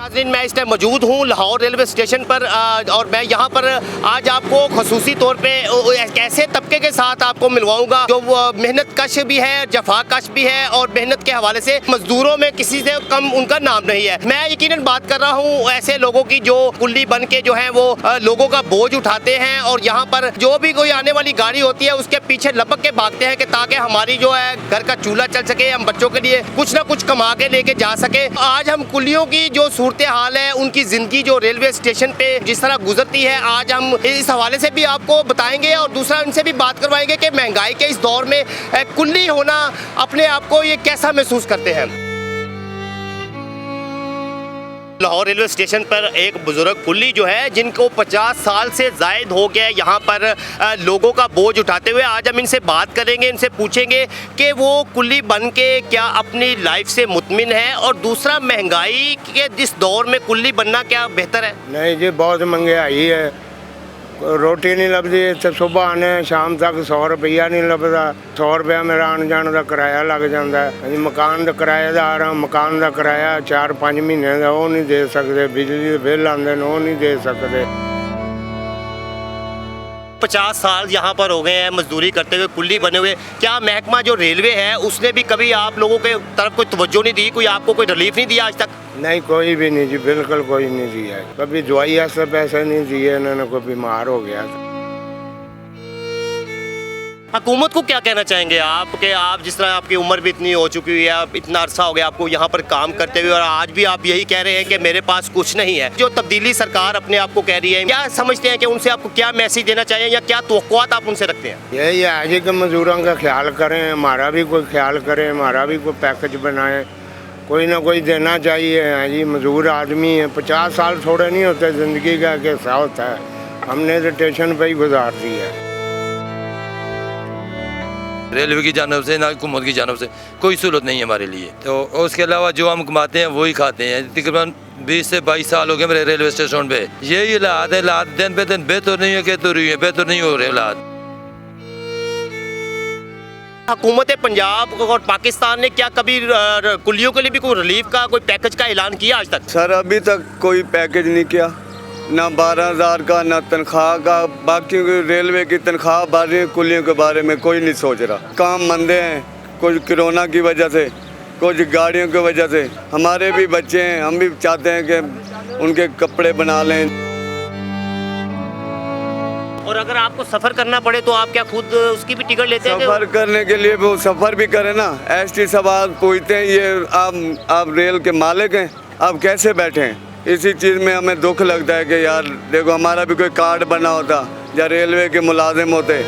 नाज़रीन, मैं इस टाइम मौजूद हूँ लाहौर रेलवे स्टेशन पर और मैं यहाँ पर आज आपको खसूसी तौर पे एक ऐसे तबके के साथ आपको मिलवाऊंगा जो मेहनत कश भी है, जफा कश भी है और मेहनत के हवाले से मजदूरों में किसी से कम उनका नाम नहीं है। मैं यकीनन बात कर रहा हूँ ऐसे लोगों की जो कुल्ली बन के जो है वो लोगों का बोझ उठाते हैं और यहाँ पर जो भी कोई आने वाली गाड़ी होती है उसके पीछे लपक के भागते हैं कि ताकि हमारी जो है घर का चूल्हा चल सके, हम बच्चों के लिए कुछ ना कुछ कमा के लेके जा सके। आज हम कुल्लियों की जो सूरत हाल है, उनकी जिंदगी जो रेलवे स्टेशन पे जिस तरह गुजरती है, आज हम इस हवाले से भी आपको बताएंगे और दूसरा उनसे भी बात करवाएंगे कि महंगाई के इस दौर में कुल्ली होना अपने आप को ये कैसा महसूस करते हैं। लाहौर रेलवे स्टेशन पर एक बुजुर्ग कुल्ली जो है जिनको 50 साल से जायद हो गया यहाँ पर लोगों का बोझ उठाते हुए, आज हम इनसे बात करेंगे, इनसे पूछेंगे कि वो कुल्ली बन के क्या अपनी लाइफ से मुतमिन है और दूसरा महंगाई के जिस दौर में कुल्ली बनना क्या बेहतर है। नहीं जी, बहुत महंगाई है, रोटी नहीं लभदी। इत्थे सुबह आने शाम तक 100 रुपया नहीं लभदा। 100 रुपया मेरा आने जाने का किराया लग जाता है। मकान का किराएदार हाँ, मकान का किराया 4-5 महीने का वो नहीं दे सकते, बिजली के बिल आते हैं वो नहीं दे सकते। 50 साल यहाँ पर हो गए हैं मजदूरी करते हुए, कुल्ली बने हुए। क्या महकमा जो रेलवे है उसने भी कभी आप लोगों के तरफ कोई तवज्जो नहीं दी, कोई आपको कोई रिलीफ नहीं दिया आज तक? नहीं, कोई भी नहीं जी, बिल्कुल कोई नहीं दिया। कभी दवाई ऐसे पैसे नहीं दिए इन्होंने, कोई बीमार हो गया। हुकूमत को क्या कहना चाहेंगे आप कि आप जिस तरह आपकी उम्र भी इतनी हो चुकी है, आप इतना अरसा हो गया आपको यहाँ पर काम करते हुए और आज भी आप यही कह रहे हैं कि मेरे पास कुछ नहीं है, जो तब्दीली सरकार अपने आप को कह रही है, क्या समझते हैं कि उनसे आपको क्या मैसेज देना चाहिए या क्या तवक्कुआत आप उनसे रखते हैं? यही है जी कि मजदूरों का ख्याल करें, हमारा भी कोई ख्याल करें, हमारा भी कोई पैकेज बनाए, कोई ना कोई देना चाहिए। हाँ जी, मजदूर आदमी है, 50 साल थोड़े नहीं होते, ज़िंदगी का हिस्सा होता है, हमने तो स्टेशन पर ही गुजार दिया है। रेलवे की जानब से ना हुकूमत की जानब से कोई सहूलत नहीं है हमारे लिए। तो उसके अलावा जो हम कमाते हैं वही खाते हैं। तकरीबन 20 से 22 साल हो गए मेरे रेलवे स्टेशन पे। यही हालात है, हालात दिन पे दिन बेहतर नहीं है, कहते रही है बेहतर नहीं हो रहे हालात। हुकूमत पंजाब और पाकिस्तान ने क्या कभी कुल्लियों के लिए भी कोई रिलीफ का कोई पैकेज का ऐलान किया आज तक? सर अभी तक कोई पैकेज नहीं किया, ना 12,000 का ना तनख्वाह का। बाकी रेलवे की तनख्वाह बारे कुल्लियों के बारे में कोई नहीं सोच रहा। काम मंदे हैं, कुछ कोरोना की वजह से, कुछ गाड़ियों की वजह से। हमारे भी बच्चे हैं, हम भी चाहते हैं कि उनके कपड़े बना लें। और अगर आपको सफ़र करना पड़े तो आप क्या खुद उसकी भी टिकट लेते हैं? सफ़र करने के लिए वो सफ़र भी करें ना। एसटी सवाल पूछते हैं, ये आप रेल के मालिक हैं, आप कैसे बैठे हैं? इसी चीज़ में हमें दुख लगता है कि यार देखो, हमारा भी कोई कार्ड बना होता या रेलवे के मुलाजिम होते।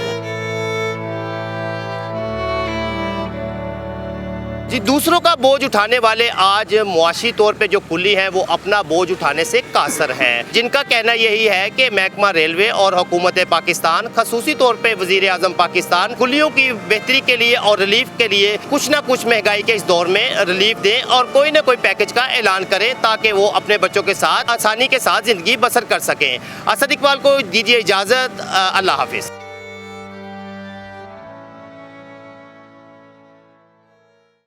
जी, दूसरों का बोझ उठाने वाले आज मुआशी तौर पे जो कुल्ली हैं वो अपना बोझ उठाने से कासर हैं, जिनका कहना यही है कि महकमा रेलवे और हुकूमत पाकिस्तान, खसूसी तौर पे वज़ीर आज़म पाकिस्तान कुल्लियों की बेहतरी के लिए और रिलीफ के लिए कुछ ना कुछ महंगाई के इस दौर में रिलीफ दें और कोई ना कोई पैकेज का ऐलान करें ताकि वो अपने बच्चों के साथ आसानी के साथ ज़िंदगी बसर कर सकें। असद इकबाल को दीजिए इजाज़त, अल्लाह हाफिज़।